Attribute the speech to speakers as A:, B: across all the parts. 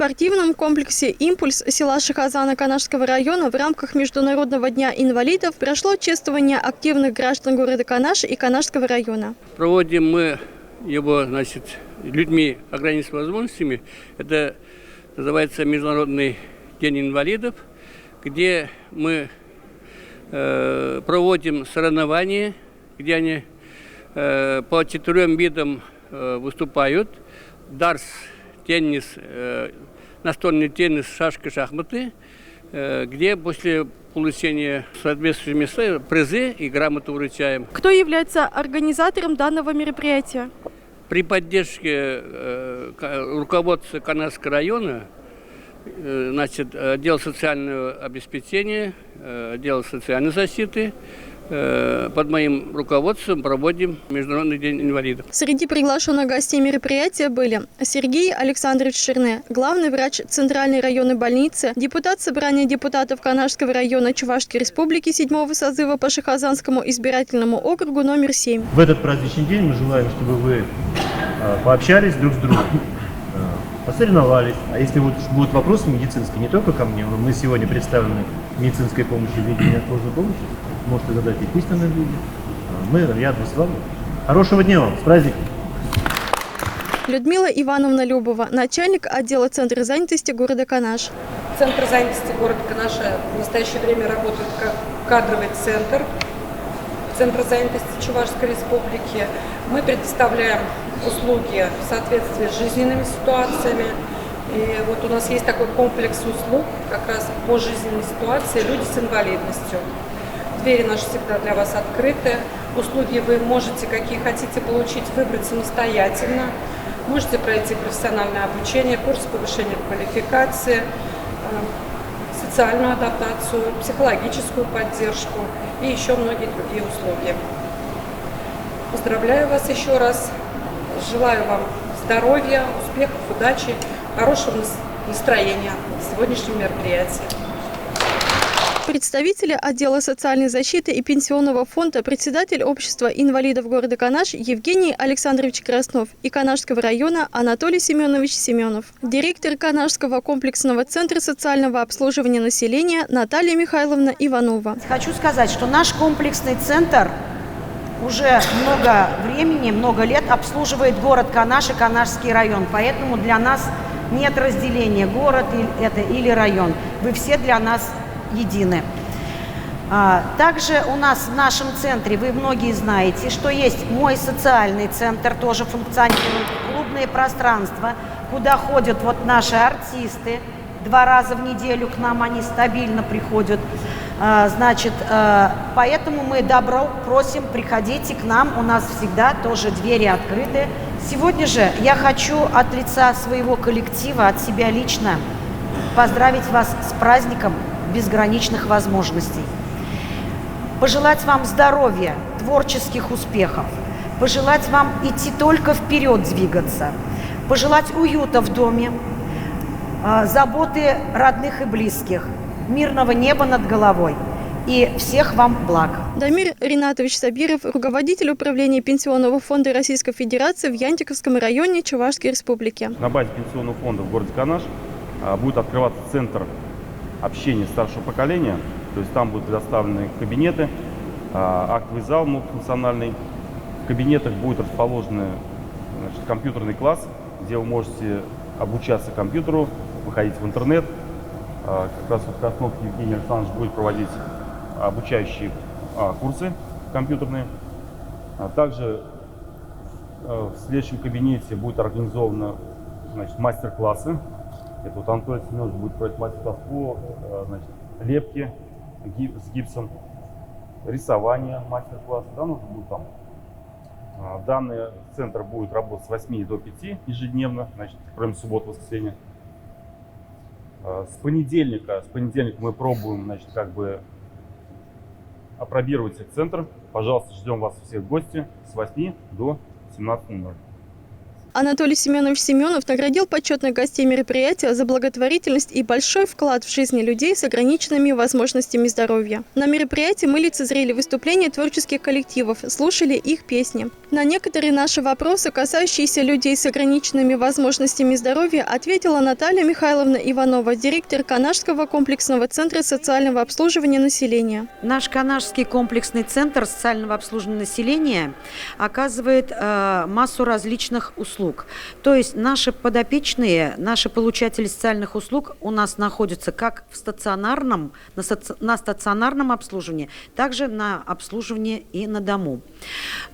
A: спортивном комплексе «Импульс» села Шахазана Канашского района в рамках Международного дня инвалидов прошло чествование активных граждан города Канаш и Канашского района.
B: Проводим мы его, людьми ограниченными возможностями. Это называется Международный день инвалидов, где мы проводим соревнования, где они по 4 видам выступают. Дартс, теннис, настольный теннис, шашки, шахматы, где после получения соответствующих мест призы и грамоты вручаем.
A: Кто является организатором данного мероприятия?
B: При поддержке руководства Канашского района, отдел социального обеспечения, отдел социальной защиты, под моим руководством проводим Международный день инвалидов.
A: Среди приглашенных гостей мероприятия были Сергей Александрович Ширне, главный врач Центральной районной больницы, депутат Собрания депутатов Канашского района Чувашской республики 7-го созыва по Шахазанскому избирательному округу номер 7.
C: В этот праздничный день мы желаем, чтобы вы пообщались друг с другом, посоревновались. А если будут вопросы медицинские, не только ко мне, мы сегодня представлены медицинской помощью в виде неотложной помощи, можете задать их в письменном виде. Мы рядом с вами. Хорошего дня вам, с праздником!
A: Людмила Ивановна Любова, начальник отдела Центра занятости города Канаш.
D: Центр занятости города Канаша в настоящее время работает как кадровый центр Центра занятости Чувашской республики. Мы предоставляем услуги в соответствии с жизненными ситуациями. И вот у нас есть такой комплекс услуг как раз по жизненной ситуации «Люди с инвалидностью». Двери наши всегда для вас открыты. Услуги вы можете, какие хотите получить, выбрать самостоятельно. Можете пройти профессиональное обучение, курс повышения квалификации, социальную адаптацию, психологическую поддержку и еще многие другие услуги. Поздравляю вас еще раз. Желаю вам здоровья, успехов, удачи, хорошего настроения в сегодняшнем мероприятии.
A: Представители отдела социальной защиты и пенсионного фонда, председатель общества инвалидов города Канаш Евгений Александрович Краснов и Канашского района Анатолий Семенович Семенов, директор Канашского комплексного центра социального обслуживания населения Наталья Михайловна Иванова.
E: Хочу сказать, что наш комплексный центр уже много времени, много лет обслуживает город Канаш и Канашский район, поэтому для нас нет разделения, город это или район. Вы все для нас едины. Также у нас в нашем центре, вы многие знаете, что есть мой социальный центр, тоже функционирует, клубное пространство, куда ходят вот наши артисты. 2 раза в неделю к нам они стабильно приходят. Поэтому мы добро просим, приходите к нам, у нас всегда тоже двери открыты. Сегодня же я хочу от лица своего коллектива, от себя лично поздравить вас с праздником безграничных возможностей. Пожелать вам здоровья, творческих успехов, пожелать вам идти только вперед двигаться, пожелать уюта в доме, заботы родных и близких, мирного неба над головой и всех вам благ.
A: Дамир Ринатович Сабиров, руководитель управления Пенсионного фонда Российской Федерации в Янтиковском районе Чувашской республики.
F: На базе Пенсионного фонда в городе Канаш будет открываться центр общения старшего поколения, то есть там будут предоставлены кабинеты, актовый зал многофункциональный. В кабинетах будет расположен компьютерный класс, где вы можете обучаться компьютеру, выходить в интернет. Как раз вот Краснов Евгений Александрович будет проводить обучающие курсы компьютерные. Также в следующем кабинете будет организованы мастер-классы. Это вот Антон Семенович будет проводить мастер-класс по лепке с гипсом, рисование мастер-класс. Да, нужно будет там. Данный центр будет работать с 8 до 5 ежедневно, кроме субботы, воскресенья. С понедельника мы пробуем, апробировать центр. Пожалуйста, ждем вас всех в гости с 8 до 17:00.
A: Анатолий Семенович Семенов наградил почетных гостей мероприятия за благотворительность и большой вклад в жизни людей с ограниченными возможностями здоровья. На мероприятии мы лицезрели выступления творческих коллективов, слушали их песни. На некоторые наши вопросы, касающиеся людей с ограниченными возможностями здоровья, ответила Наталья Михайловна Иванова, директор Канашского комплексного центра социального обслуживания населения.
E: Наш Канашский комплексный центр социального обслуживания населения оказывает массу различных услуг. То есть наши подопечные, наши получатели социальных услуг у нас находятся как в стационарном, на стационарном обслуживании, также на обслуживании и на дому.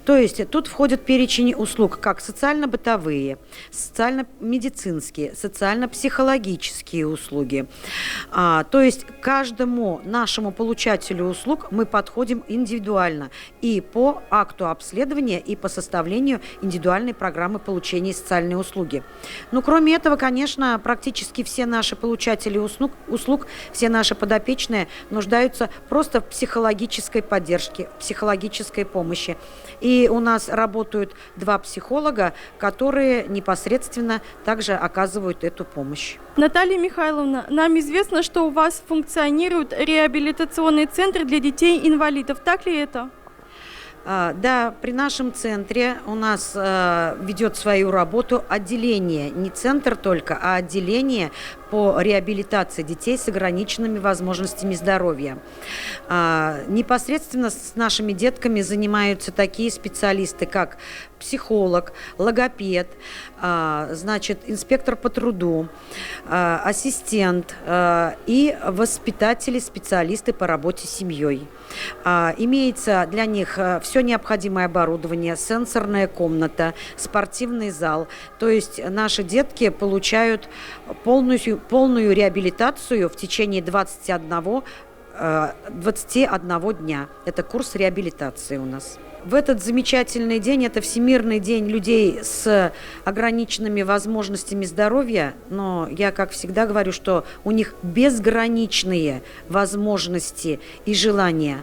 E: То есть тут входит перечень услуг как социально-бытовые, социально-медицинские, социально-психологические услуги. То есть каждому нашему получателю услуг мы подходим индивидуально и по акту обследования, и по составлению индивидуальной программы получения социальной услуги. Но кроме этого, конечно, практически все наши получатели услуг, все наши подопечные нуждаются просто в психологической поддержке, психологической помощи. И у нас работают 2 психолога, которые непосредственно также оказывают эту помощь.
A: Наталья Михайловна, нам известно, что у вас функционирует реабилитационный центр для детей-инвалидов. Так ли это?
E: Да, при нашем центре у нас ведет свою работу отделение, не центр только, а отделение по реабилитации детей с ограниченными возможностями здоровья. Непосредственно с нашими детками занимаются такие специалисты, как психолог, логопед, инспектор по труду, ассистент и воспитатели, специалисты по работе с семьей. Имеется для них все необходимое оборудование, сенсорная комната, спортивный зал. То есть наши детки получают полную реабилитацию в течение 21 дня. Это курс реабилитации у нас. В этот замечательный день, это Всемирный день людей с ограниченными возможностями здоровья, но я, как всегда, говорю, что у них безграничные возможности и желания.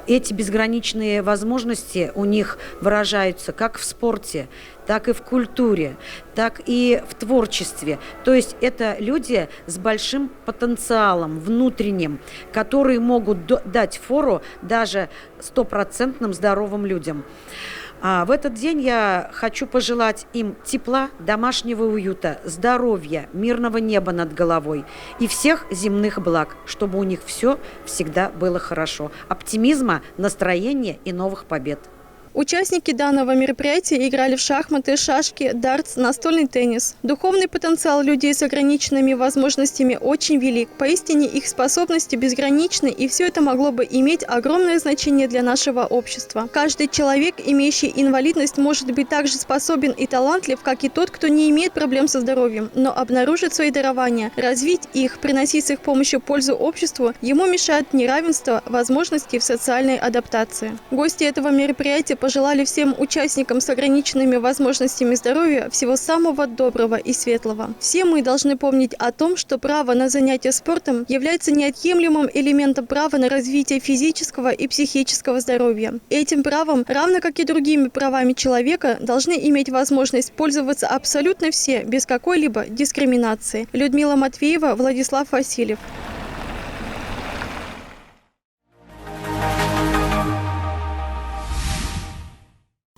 E: Эти безграничные возможности у них выражаются как в спорте, так и в культуре, так и в творчестве. То есть это люди с большим потенциалом внутренним, которые могут дать фору даже 100% здоровым людям. В этот день я хочу пожелать им тепла, домашнего уюта, здоровья, мирного неба над головой и всех земных благ, чтобы у них все всегда было хорошо. Оптимизма, настроения и новых побед.
A: Участники данного мероприятия играли в шахматы, шашки, дартс, настольный теннис. Духовный потенциал людей с ограниченными возможностями очень велик. Поистине их способности безграничны, и все это могло бы иметь огромное значение для нашего общества. Каждый человек, имеющий инвалидность, может быть так же способен и талантлив, как и тот, кто не имеет проблем со здоровьем, но обнаружить свои дарования, развить их, приносить с их помощью пользу обществу, ему мешает неравенство возможностей в социальной адаптации. Гости этого мероприятия пожелали всем участникам с ограниченными возможностями здоровья всего самого доброго и светлого. Все мы должны помнить о том, что право на занятие спортом является неотъемлемым элементом права на развитие физического и психического здоровья. Этим правом, равно как и другими правами человека, должны иметь возможность пользоваться абсолютно все, без какой-либо дискриминации. Людмила Матвеева, Владислав Васильев.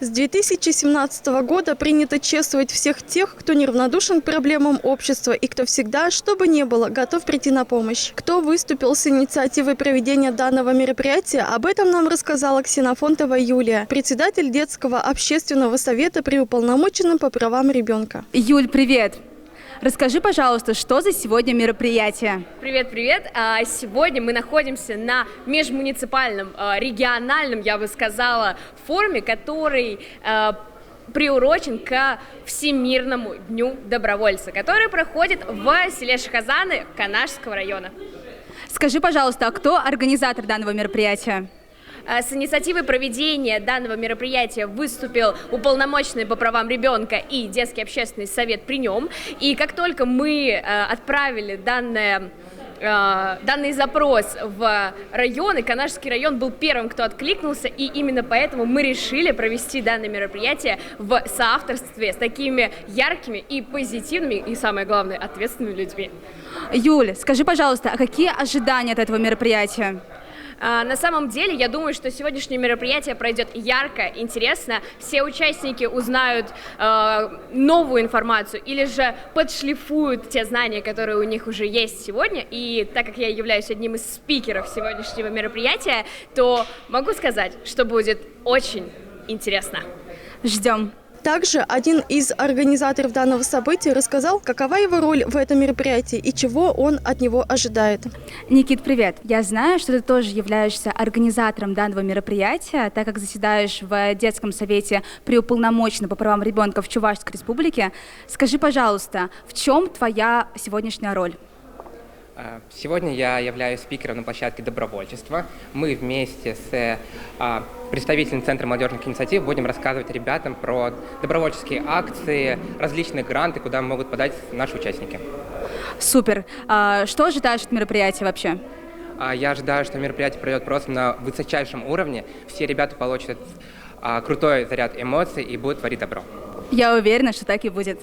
A: С 2017 года принято чествовать всех тех, кто неравнодушен к проблемам общества и кто всегда, что бы ни было, готов прийти на помощь. Кто выступил с инициативой проведения данного мероприятия, об этом нам рассказала Ксенофонтова Юлия, председатель детского общественного совета при уполномоченном по правам ребенка.
G: Юль, привет! Расскажи, пожалуйста, что за сегодня мероприятие?
H: Привет! Сегодня мы находимся на межмуниципальном, региональном, я бы сказала, форуме, который приурочен к Всемирному дню добровольца, который проходит в селе Шахазаны Канашского района.
G: Скажи, пожалуйста, а кто организатор данного мероприятия?
H: С инициативой проведения данного мероприятия выступил уполномоченный по правам ребенка и детский общественный совет при нем. И как только мы отправили данное данный запрос в район, и Канашский район был первым, кто откликнулся, и именно поэтому мы решили провести данное мероприятие в соавторстве с такими яркими и позитивными, и самое главное, ответственными людьми.
G: Юль, скажи, пожалуйста, а какие ожидания от этого мероприятия?
H: На самом деле, я думаю, что сегодняшнее мероприятие пройдет ярко, интересно. Все участники узнают новую информацию или же подшлифуют те знания, которые у них уже есть сегодня. И так как я являюсь одним из спикеров сегодняшнего мероприятия, то могу сказать, что будет очень интересно.
G: Ждем.
A: Также один из организаторов данного события рассказал, какова его роль в этом мероприятии и чего он от него ожидает.
G: Никит, привет. Я знаю, что ты тоже являешься организатором данного мероприятия, так как заседаешь в детском совете при уполномоченном по правам ребенка в Чувашской республике. Скажи, пожалуйста, в чем твоя сегодняшняя роль?
I: Сегодня я являюсь спикером на площадке добровольчества. Мы вместе с представителем Центра молодежных инициатив будем рассказывать ребятам про добровольческие акции, различные гранты, куда могут подать наши участники.
G: Супер. Что ожидаешь от мероприятия вообще?
I: Я ожидаю, что мероприятие пройдет просто на высочайшем уровне. Все ребята получат крутой заряд эмоций и будут творить добро.
G: Я уверена, что так и будет.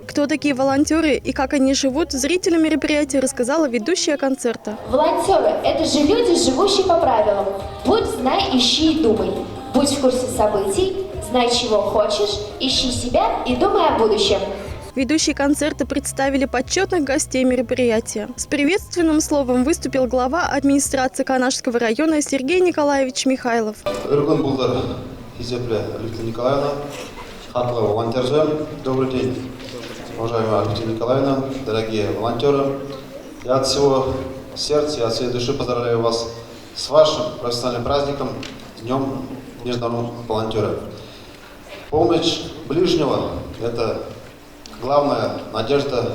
A: Кто такие волонтеры и как они живут, зрителям мероприятия рассказала ведущая концерта.
J: Волонтеры – это же люди, живущие по правилам. Будь, знай, ищи и думай. Будь в курсе событий, знай, чего хочешь, ищи себя и думай о будущем.
A: Ведущие концерта представили почетных гостей мероприятия. С приветственным словом выступил глава администрации Канашского района Сергей Николаевич Михайлов.
K: Добрый день. Уважаемая Александра Николаевна, дорогие волонтеры, я от всего сердца и от всей души поздравляю вас с вашим профессиональным праздником, Днем Международного волонтера. Помощь ближнего – это главная надежда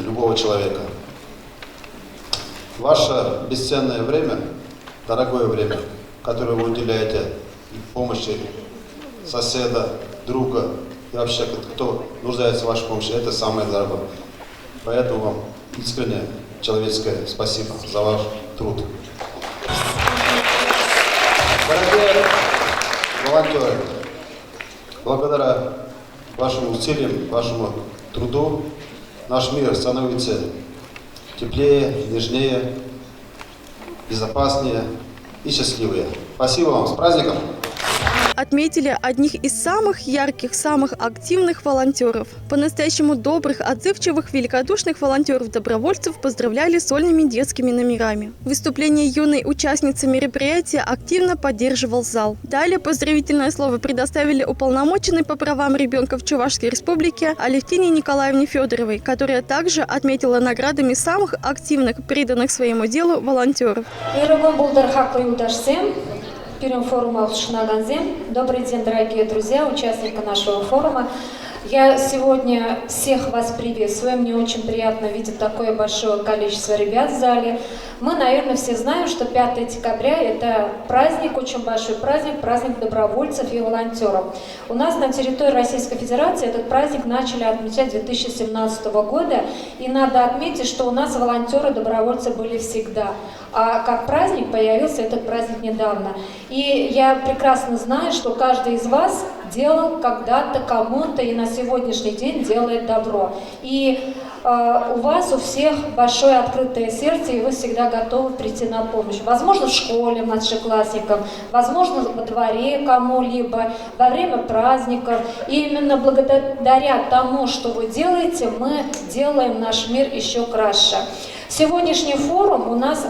K: любого человека. Ваше бесценное время, дорогое время, которое вы уделяете помощи соседа, друга, и вообще, кто нуждается в вашей помощи, это самое дорогое. Поэтому вам искренне человеческое спасибо за ваш труд. Дорогие волонтеры, благодаря вашим усилиям, вашему труду, наш мир становится теплее, нежнее, безопаснее и счастливее. Спасибо вам, с праздником!
A: Отметили одних из самых ярких, самых активных волонтеров. По-настоящему добрых, отзывчивых, великодушных волонтеров-добровольцев поздравляли сольными детскими номерами. Выступление юной участницы мероприятия активно поддерживал зал. Далее поздравительное слово предоставили уполномоченной по правам ребенка в Чувашской республике Алевтине Николаевне Федоровой, которая также отметила наградами самых активных, преданных своему делу волонтеров.
L: Первым форумом Шнаганзем. Добрый день, дорогие друзья, участники нашего форума. Я сегодня всех вас приветствую. Мне очень приятно видеть такое большое количество ребят в зале. Мы, наверное, все знаем, что 5 декабря – это праздник, очень большой праздник, праздник добровольцев и волонтеров. У нас на территории Российской Федерации этот праздник начали отмечать 2017 года. И надо отметить, что у нас волонтеры-добровольцы были всегда. А как праздник появился этот праздник недавно. И я прекрасно знаю, что каждый из вас делал когда-то кому-то и на сегодняшний день делает добро. И у вас у всех большое открытое сердце, и вы всегда готовы прийти на помощь. Возможно, в школе младшеклассникам, возможно, во дворе кому-либо, во время праздников. И именно благодаря тому, что вы делаете, мы делаем наш мир еще краше. Сегодняшний форум у нас,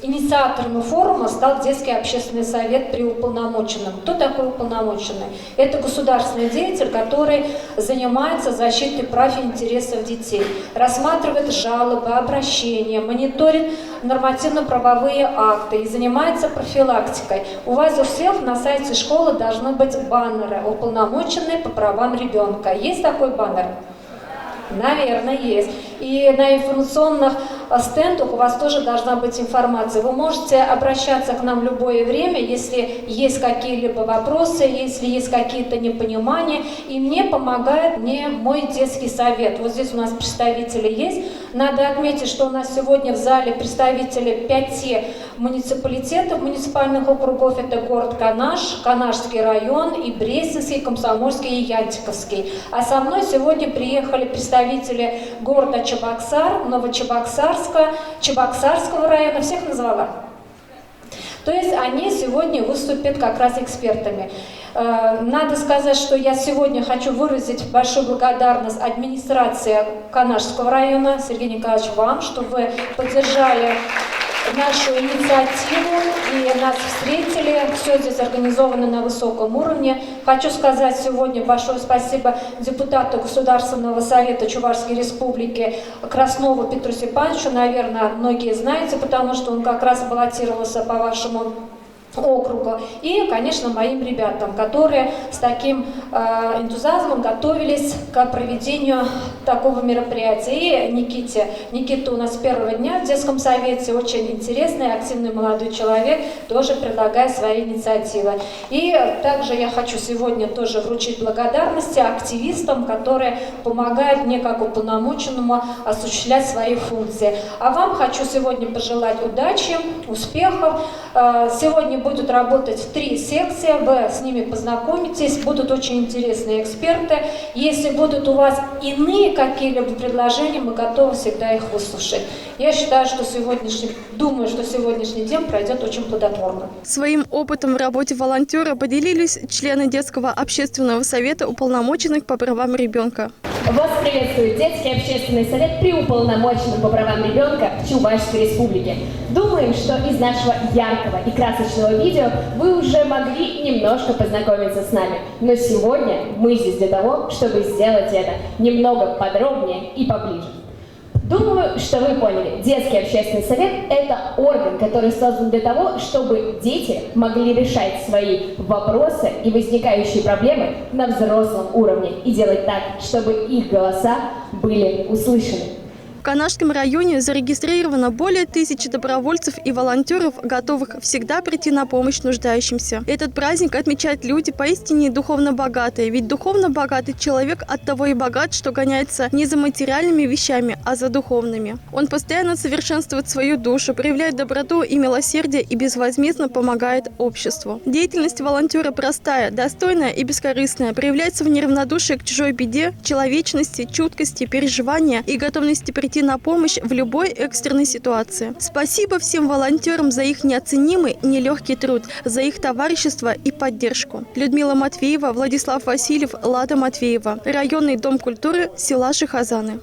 L: инициатором форума стал Детский общественный совет при уполномоченном. Кто такой уполномоченный? Это государственный деятель, который занимается защитой прав и интересов детей, рассматривает жалобы, обращения, мониторит нормативно-правовые акты и занимается профилактикой. У вас у всех на сайте школы должны быть баннеры «Уполномоченные по правам ребенка». Есть такой баннер? Наверное, есть. И на информационных стендах у вас тоже должна быть информация. Вы можете обращаться к нам в любое время, если есть какие-либо вопросы, если есть какие-то непонимания. И мне помогает мой детский совет. Вот здесь у нас представители есть. Надо отметить, что у нас сегодня в зале представители 5 муниципалитетов, муниципальных округов. Это город Канаш, Канашский район, и Брестовский, Комсомольский и Янтиковский. А со мной сегодня приехали представители города Чебоксар, Новочебоксарска, Чебоксарского района. Всех назвала? То есть они сегодня выступят как раз экспертами. Надо сказать, что я сегодня хочу выразить большую благодарность администрации Канашского района, Сергей Николаевич, вам, что вы поддержали нашу инициативу и нас встретили. Все здесь организовано на высоком уровне. Хочу сказать сегодня большое спасибо депутату Государственного совета Чувашской республики Краснову Петру Степановичу. Наверное, многие знаете, потому что он как раз баллотировался по вашему округу. И, конечно, моим ребятам, которые с таким энтузиазмом готовились к проведению такого мероприятия. И Никите. Никита у нас с первого дня в детском совете, очень интересный, активный молодой человек, тоже предлагает свои инициативы. И также я хочу сегодня тоже вручить благодарности активистам, которые помогают мне как уполномоченному осуществлять свои функции. А вам хочу сегодня пожелать удачи, успехов. Сегодня будут работать 3 секции, вы с ними познакомитесь, будут очень интересные эксперты. Если будут у вас иные какие-либо предложения, мы готовы всегда их выслушать. Я считаю, что думаю, что сегодняшний день пройдет очень плодотворно.
A: Своим опытом в работе волонтера поделились члены детского общественного совета уполномоченных по правам ребенка.
H: Вас приветствует Детский общественный совет при уполномоченном по правам ребенка в Чувашской республике. Думаем, что из нашего яркого и красочного видео вы уже могли немножко познакомиться с нами. Но сегодня мы здесь для того, чтобы сделать это немного подробнее и поближе. Думаю, что вы поняли. Детский общественный совет – это орган, который создан для того, чтобы дети могли решать свои вопросы и возникающие проблемы на взрослом уровне и делать так, чтобы их голоса были услышаны.
A: В Канашском районе зарегистрировано более 1000 добровольцев и волонтеров, готовых всегда прийти на помощь нуждающимся. Этот праздник отмечают люди поистине духовно богатые, ведь духовно богатый человек оттого и богат, что гоняется не за материальными вещами, а за духовными. Он постоянно совершенствует свою душу, проявляет доброту и милосердие и безвозмездно помогает обществу. Деятельность волонтера простая, достойная и бескорыстная, проявляется в неравнодушии к чужой беде, человечности, чуткости, переживания и готовности прийти на помощь в любой экстренной ситуации. Спасибо всем волонтерам за их неоценимый, нелегкий труд, за их товарищество и поддержку. Людмила Матвеева, Владислав Васильев, Лада Матвеева. Районный дом культуры села Шихазаны.